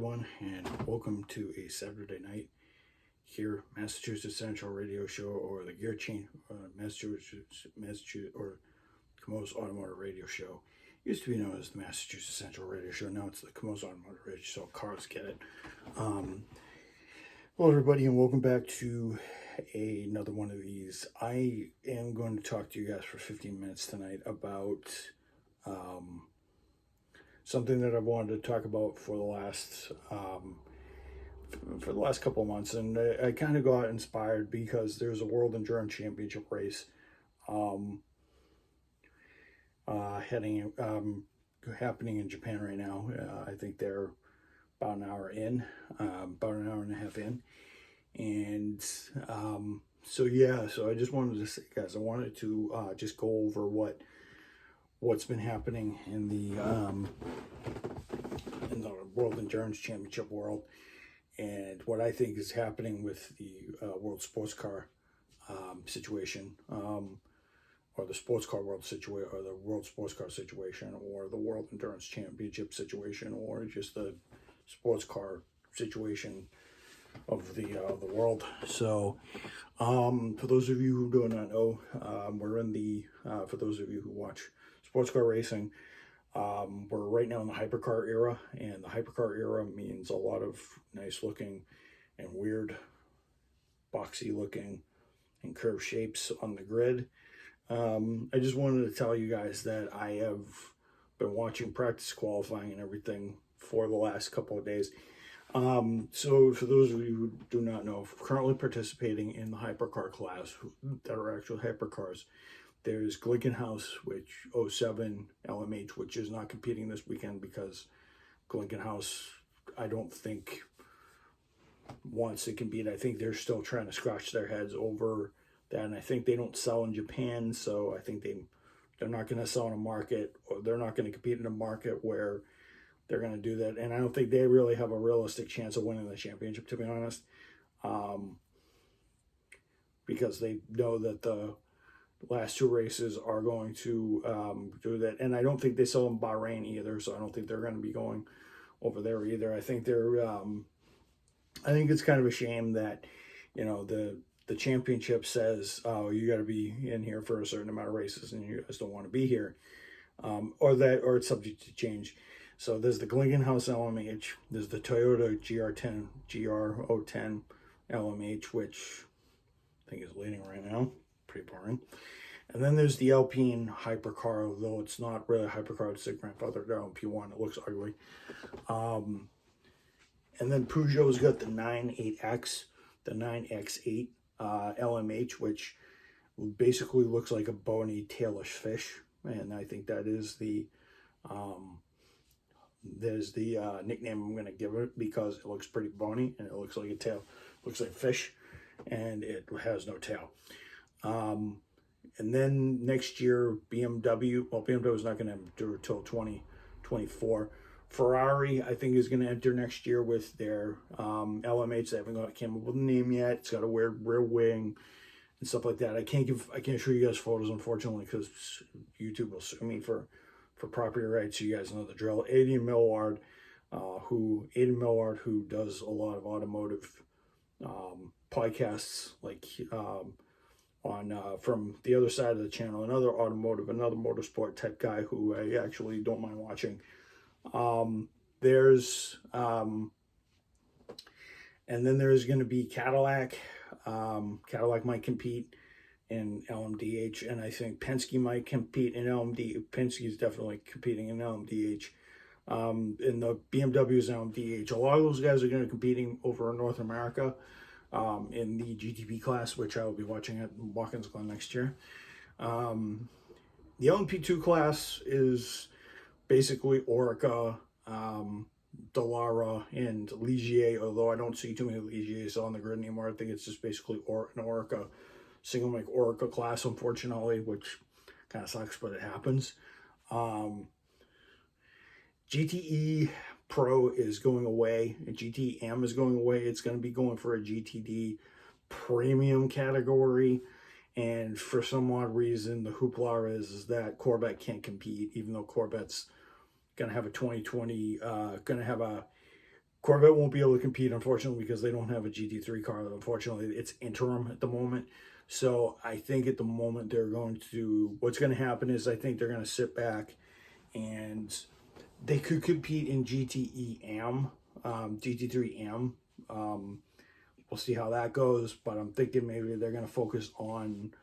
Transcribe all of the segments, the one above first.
everyone, and welcome to a Saturday night here, Massachusetts Central Radio Show, or the Gear Chain, Massachusetts, or Camo's Automotive Radio Show. It used to be known as the Massachusetts Central Radio Show. Now it's the Camo's Automotive Radio Show. Cars get it. Hello, everybody, and welcome back to another one of these. I am going to talk to you guys for 15 minutes tonight about something that I've wanted to talk about for the last couple of months, and I kind of got inspired because there's a World Endurance Championship race happening in Japan right now. I think they're about an hour and a half in, and so I just wanted to say, guys, I wanted to just go over what's been happening in the World Endurance Championship world, and what I think is happening with the World Sports Car situation, or the Sports Car World situation, or the World Sports Car situation, or the World Endurance Championship situation, or just the sports car situation of the world. So for those of you who do not know, we're in the for those of you who watch sports car racing, we're right now in the hypercar era, and the hypercar era means a lot of nice looking and weird boxy looking and curved shapes on the grid. I just wanted to tell you guys that I have been watching practice qualifying and everything for the last couple of days. So for those of you who do not know, currently participating in the hypercar class that are actual hypercars, there's Glickenhaus, which 07 LMH, which is not competing this weekend because Glickenhaus, I don't think, wants to compete. I think they're still trying to scratch their heads over that, and I think they don't sell in Japan, so I think they're not going to sell in a market, or they're not going to compete in a market where they're going to do that, and I don't think they really have a realistic chance of winning the championship, to be honest, because they know that the last two races are going to do that, and I don't think they sell in Bahrain either, so I don't think they're going to be going over there either. I think I think it's kind of a shame that, you know, the championship says, oh, you got to be in here for a certain amount of races, and you guys don't want to be here, or it's subject to change. So there's the Glickenhaus LMH, there's the Toyota GR010 LMH, which I think is leading right now. Pretty boring. And then there's the Alpine hypercar, although it's not really a hypercar, it's the grandfather of the LMP1. It looks ugly. And then Peugeot's got the 98X, the 9X8 LMH, which basically looks like a bony tailish fish, and I think that is the nickname I'm going to give it, because it looks pretty bony and it looks like a tail, looks like fish, and it has no tail. And then next year, BMW is not going to enter until 2024. Ferrari, I think, is going to enter next year with their LMH. They haven't came up with a name yet. It's got a weird rear wing and stuff like that. I can't show you guys photos, unfortunately, because YouTube will sue me for property rights. So you guys know the drill. Adrian Millward, who does a lot of automotive podcasts, like on from the other side of the channel, another motorsport type guy who I actually don't mind watching. And then there's going to be Cadillac. Cadillac might compete in LMDH, and I think Penske might compete in LMD. Penske is definitely competing in LMDH. In the BMW's LMDH, a lot of those guys are going to be competing over in North America, in the GTP class, which I will be watching at Watkins Glen next year. The LMP2 class is basically Orica, Dallara, and Ligier, although I don't see too many Ligiers on the grid anymore. I think it's just basically an Orica, single make Orica class, unfortunately, which kind of sucks, but it happens. GTE Pro is going away, and GTM is going away. It's going to be going for a GTD premium category, and for some odd reason, the hoopla is that Corvette can't compete, even though Corvette's going to have a 2020, going to have a Corvette won't be able to compete, unfortunately, because they don't have a GT3 car. Unfortunately, it's interim at the moment. So I think at the moment they're going to, what's going to happen is I think they're going to sit back and they could compete in GTE-AM, GT3-AM. We'll see how that goes, but I'm thinking maybe they're going to focus on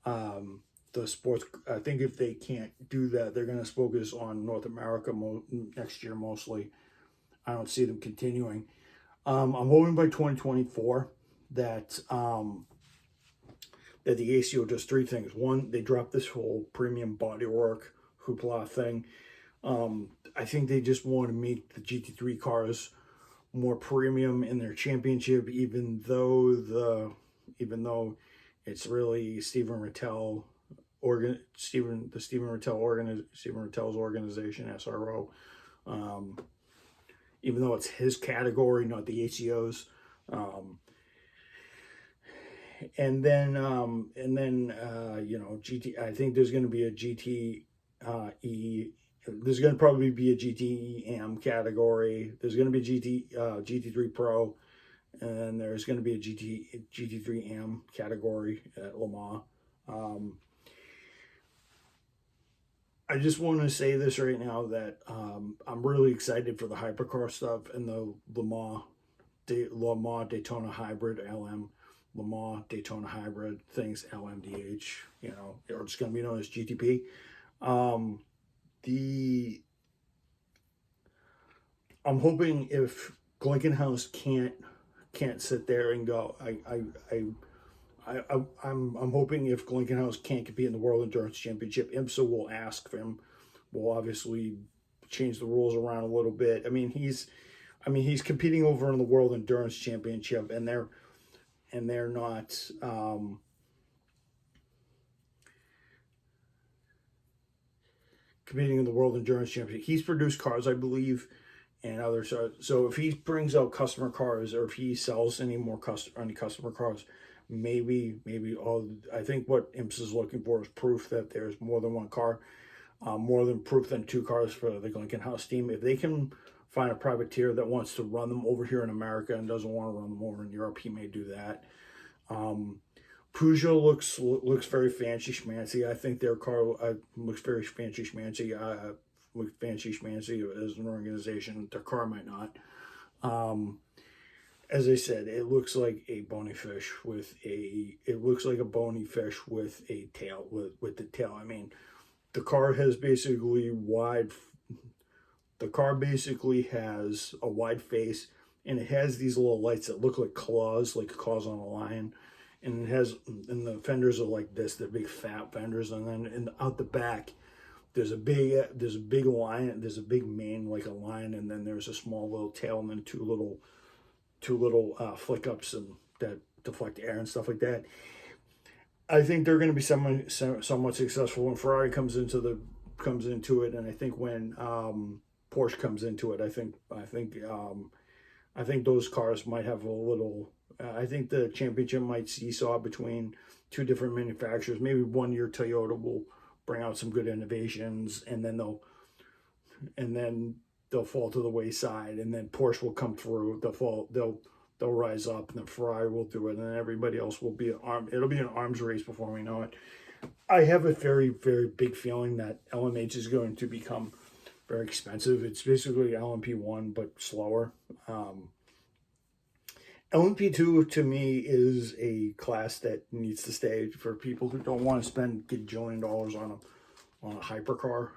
the sports. I think if they can't do that, they're going to focus on North America next year mostly. I don't see them continuing. I'm hoping by 2024 that that the ACO does three things. One, they drop this whole premium bodywork hoopla thing. I think they just want to make the GT3 cars more premium in their championship, even though it's really Stephen Rattel's organization, SRO. Even though it's his category, not the ACO's. And then GT. I think there's going to be a GT There's going to probably be a GT-AM category. There's going to be GT3 Pro, and there's going to be a GT3-AM category at Le Mans. I just want to say this right now that I'm really excited for the hypercar stuff and the Le Mans Daytona Hybrid LM, Le Mans Daytona Hybrid things LMDH, or it's going to be known as GTP. I'm hoping if Glickenhaus can't sit there and go, I'm hoping if Glickenhaus can't compete in the World Endurance Championship, IMSA will ask him. We'll obviously change the rules around a little bit. He's competing over in the World Endurance Championship, and they're not. Competing in the World Endurance Championship. He's produced cars, I believe, and others. So if he brings out customer cars, or if he sells any customer cars, maybe I think what IMSA is looking for is proof that there's more than one car, more than proof than two cars for the Glickenhaus team. If they can find a privateer that wants to run them over here in America and doesn't want to run them over in Europe, he may do that. Peugeot looks very fancy schmancy. I think their car looks very fancy schmancy. As an organization. Their car might not. As I said, it looks like a bony fish with a tail. With the tail, the car has basically The car basically has a wide face, and it has these little lights that look like claws on a lion. And the fenders are like this. They're big fat fenders, and then out the back, there's a big line. There's a big mane like a lion, and then there's a small little tail, and then two little flick ups and that deflect air and stuff like that. I think they're going to be somewhat successful when Ferrari comes into it, and I think when Porsche comes into it, I think those cars might have a little. I think the championship might seesaw between two different manufacturers. Maybe 1 year Toyota will bring out some good innovations, and then they'll fall to the wayside, and then Porsche will come through. They'll rise up, and then Ferrari will do it, and then everybody else will be it'll be an arms race before we know it. I have a very, very big feeling that LMH is going to become very expensive. It's basically LMP1 but slower. LMP2 to me is a class that needs to stay for people who don't want to spend gajillion dollars on a hypercar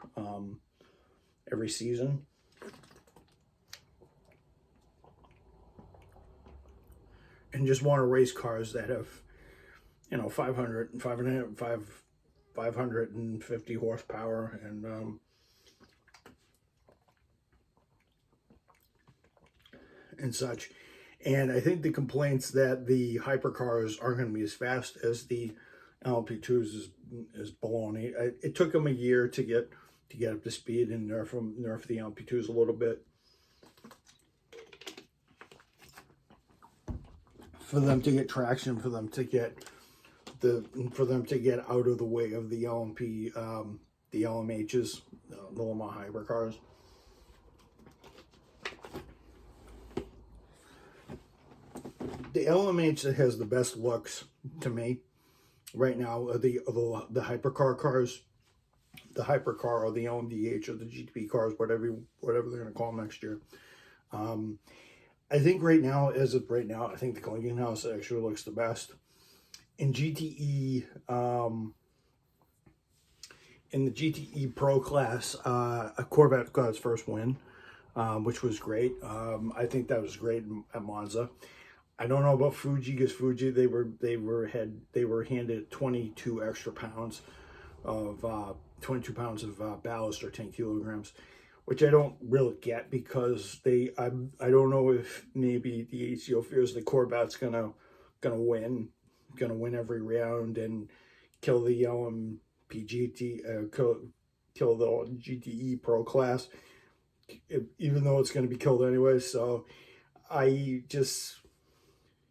every season. And just want to race cars that have 550 horsepower and such. And I think the complaints that the hypercars aren't going to be as fast as the LMP2s is baloney. It took them a year to get up to speed and nerf the LMP2s a little bit. For them to get traction, for them to get out of the way of the the LMHs, the Le Mans hypercars. The LMH that has the best looks to me right now are the hypercar cars, the hypercar or the LMDH or the GTP cars, whatever they're going to call them next year. I think right now, as of right now, I think the Clinton House actually looks the best. In GTE, in the GTE Pro class, a Corvette got its first win, which was great. I think that was great at Monza. I don't know about Fuji, because Fuji they were handed 22 extra pounds of 22 pounds of ballast, or 10 kilograms, which I don't really get, because I don't know if maybe the ACO fears the Corvette's gonna win every round and kill the LMPGT, kill the GTE Pro class, even though it's going to be killed anyway. So I just,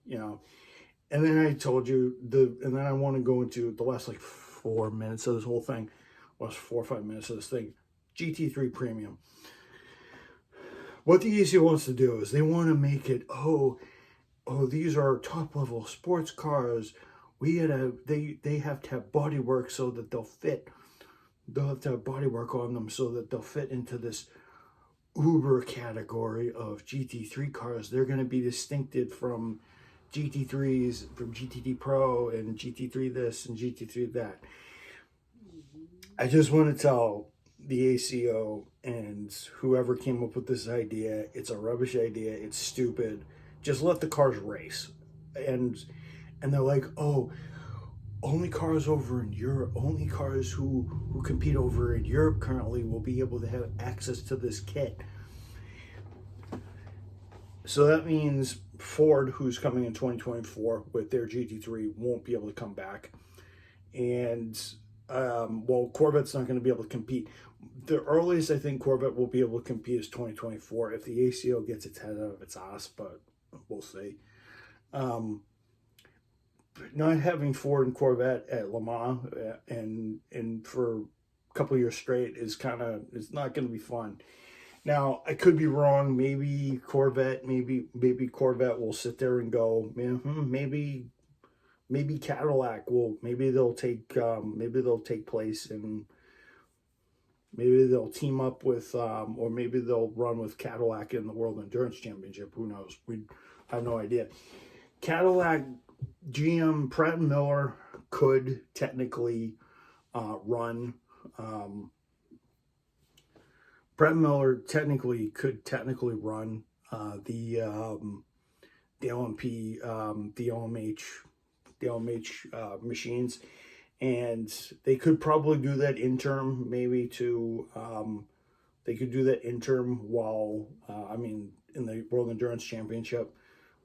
and then I told you and then I want to go into the last like 4 minutes of this whole thing, last 4 or 5 minutes of this thing. GT3 Premium. What the ACO wants to do is they want to make it, these are top level sports cars. They have to have bodywork so that they'll fit. They'll have to have bodywork on them so that they'll fit into this uber category of GT3 cars. They're going to be distincted from GT3s, from GTD Pro and GT3 this and GT3 that. I just want to tell the ACO and whoever came up with this idea, it's a rubbish idea. It's stupid. Just let the cars race. And they're like, only cars over in Europe, only cars who compete over in Europe currently will be able to have access to this kit. So that means Ford, who's coming in 2024 with their GT3, won't be able to come back. And, Corvette's not going to be able to compete. The earliest I think Corvette will be able to compete is 2024 if the ACO gets its head out of its ass, but we'll see. Not having Ford and Corvette at Le Mans and for a couple of years straight it's not going to be fun. Now I could be wrong. Maybe Corvette will sit there and go, maybe Cadillac will, maybe they'll take place, and maybe they'll team up with, or maybe they'll run with Cadillac in the World Endurance Championship. Who knows? We have no idea. Cadillac, GM, Pratt & Miller could technically run. Pratt & Miller could technically run the LMP, the LMH machines, and they could probably do that interim, maybe to they could do that interim while in the World Endurance Championship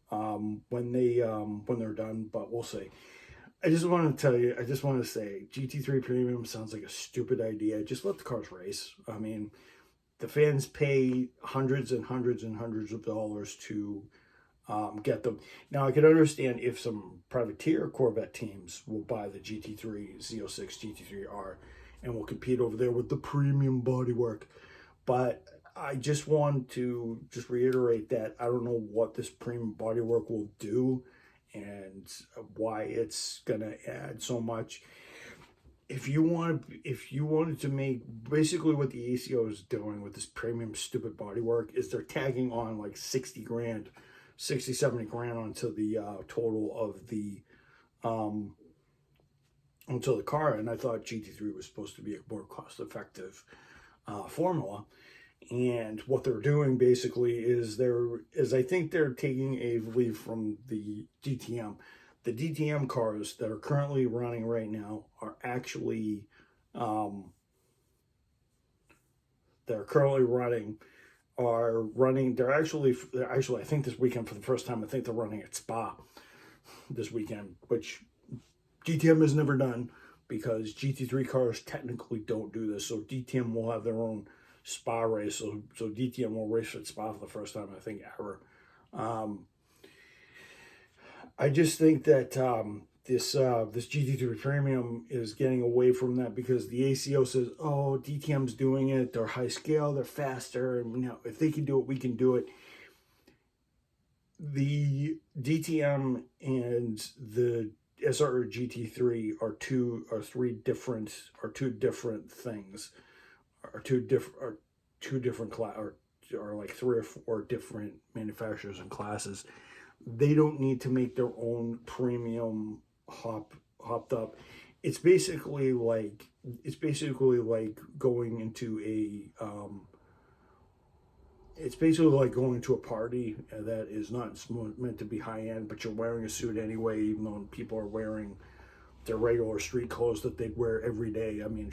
when they're done, but we'll see. I just want to tell you, I just want to say GT3 Premium sounds like a stupid idea. Just let the cars race. The fans pay hundreds and hundreds and hundreds of dollars to get them. Now, I can understand if some privateer Corvette teams will buy the GT3 Z06 GT3R and will compete over there with the premium bodywork. But I just want to reiterate that I don't know what this premium bodywork will do and why it's going to add so much. If you wanted to make, basically what the ACO is doing with this premium stupid bodywork is they're tagging on like 60 grand, 60, 70 grand onto the total of the onto the car. And I thought GT3 was supposed to be a more cost-effective formula. And what they're doing basically is I think they're taking a leaf from the DTM. The DTM cars that are currently running right now are actually they're actually I think this weekend for the first time, I think they're running at Spa this weekend, which DTM has never done because GT3 cars technically don't do this. So DTM will have their own Spa race. So DTM will race at Spa for the first time, I think, ever. I just think that this GT3 Premium is getting away from that because the ACO says, oh, DTM's doing it. They're high scale. They're faster. And if they can do it, we can do it. the DTM and the SR GT3 are two different things, are two different are like 3 or 4 different manufacturers and classes. They don't need to make their own premium hopped up. It's basically like going into a party that is not meant to be high end, but you're wearing a suit anyway, even though people are wearing their regular street clothes that they'd wear every day. I mean,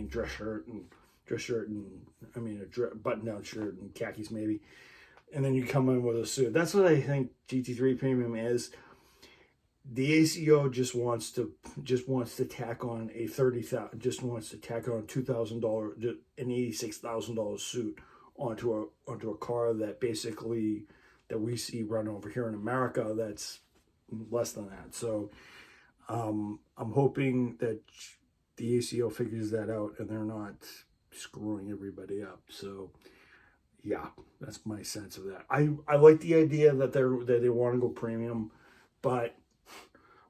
dress shirt and a button-down shirt and khakis maybe, and then you come in with a suit. That's what I think GT3 Premium is. The ACO just wants to tack on a $2,000, an $86,000 suit onto a car that basically that we see run over here in America that's less than that. So I'm hoping that the ACO figures that out and they're not screwing everybody up. So yeah, that's my sense of that. I like the idea that they want to go premium, but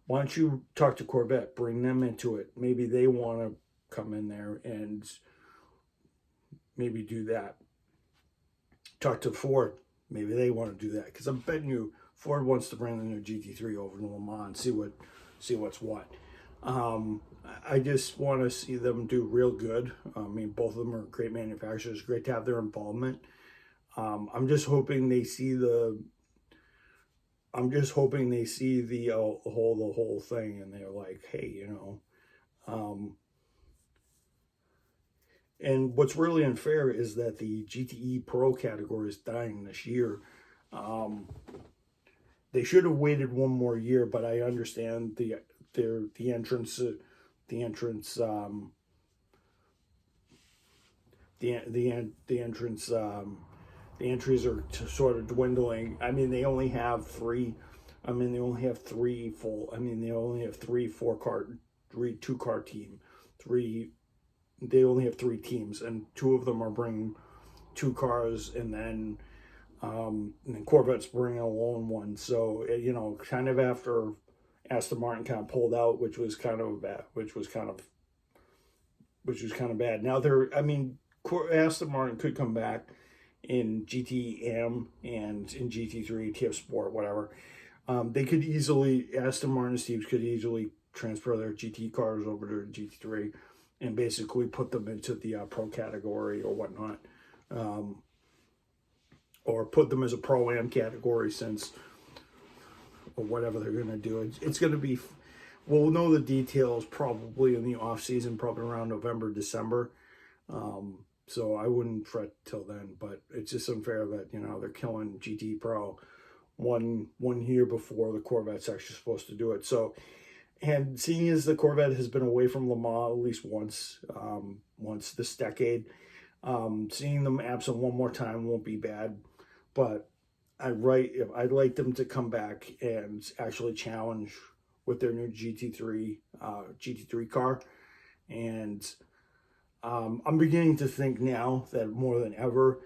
why don't you talk to Corvette, bring them into it? Maybe they want to come in there and maybe do that. Talk to Ford, maybe they want to do that, because I'm betting you Ford wants to bring the new GT3 over to Le Mans, see what's what. I just want to see them do real good. I mean, both of them are great manufacturers. Great to have their involvement. I'm just hoping they see the whole thing, and they're like, hey, and what's really unfair is that the GTE Pro category is dying this year. They should have waited one more year, but I understand the entries are sort of dwindling. I mean, they only have three two-car team. They only have 3 teams, and 2 of them are bringing 2 cars, and then Corvette's bringing a lone one. So kind of after Aston Martin kind of pulled out, which was kind of bad. Now Aston Martin could come back in GTM and in GT3, TF Sport, whatever. Aston Martin's teams could easily transfer their GT cars over to GT3 and basically put them into the Pro category or whatnot. Or put them as a Pro-Am category or whatever they're going to do. It's going to be, we'll know the details probably in the off season, probably around November, December. So I wouldn't fret till then, but it's just unfair that, they're killing GT Pro one year before the Corvette's actually supposed to do it. So, and seeing as the Corvette has been away from Le Mans at least once this decade, seeing them absent one more time won't be bad. But I'd like them to come back and actually challenge with their new GT3 car. And I'm beginning to think now that more than ever,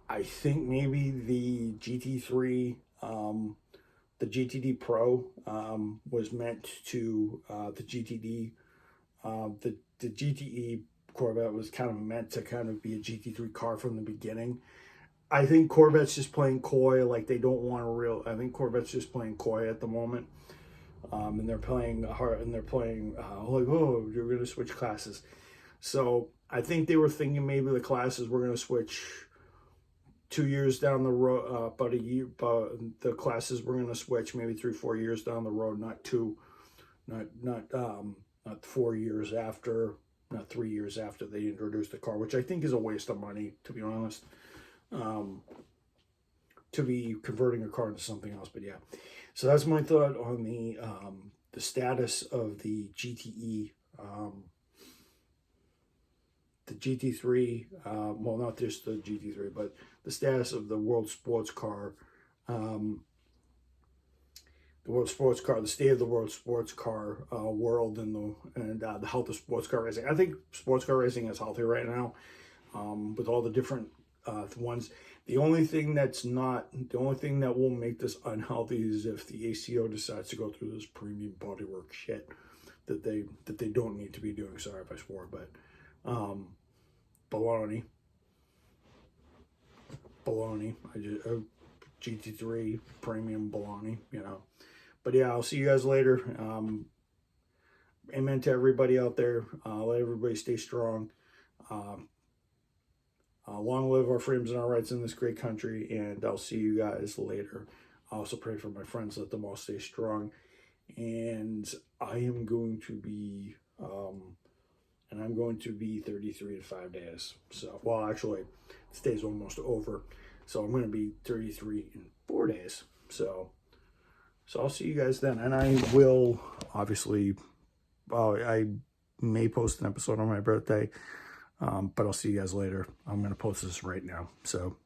I think maybe the GT3, the GTD Pro was meant to the GTD, the GTE Corvette was kind of meant to kind of be a GT3 car from the beginning. I think Corvette's just playing coy, like they don't want I think Corvette's just playing coy at the moment. And they're playing hard, and they're playing like, oh, you're going to switch classes. So I think they were thinking maybe the classes were going to switch 2 years down the road, but the classes were going to switch maybe 3-4 years down the road, not 4 years after, not 3 years after they introduced the car, which I think is a waste of money, to be honest. To be converting a car into something else. But yeah, so that's my thought on the status of the GTE, the GT3, well, not just the GT3, but the status of the world sports car, the state of the world sports car world, and the health of sports car racing. I think sports car racing is healthy right now, with all the different ones. The only thing that will make this unhealthy is if the ACO decides to go through this premium bodywork shit that they don't need to be doing. Sorry if I swore, but baloney. I just GT3 premium baloney, you know. But yeah, I'll see you guys later. Amen to everybody out there. Let everybody stay strong. Long live our freedoms and our rights in this great country, and I'll see you guys later. I also pray for my friends, let them all stay strong. And I am going to be, I'm going to be 33 in 5 days. So, well, actually, this day's almost over. So I'm going to be 33 in 4 days. So I'll see you guys then. And I will, obviously, I may post an episode on my birthday. But I'll see you guys later. I'm going to post this right now. So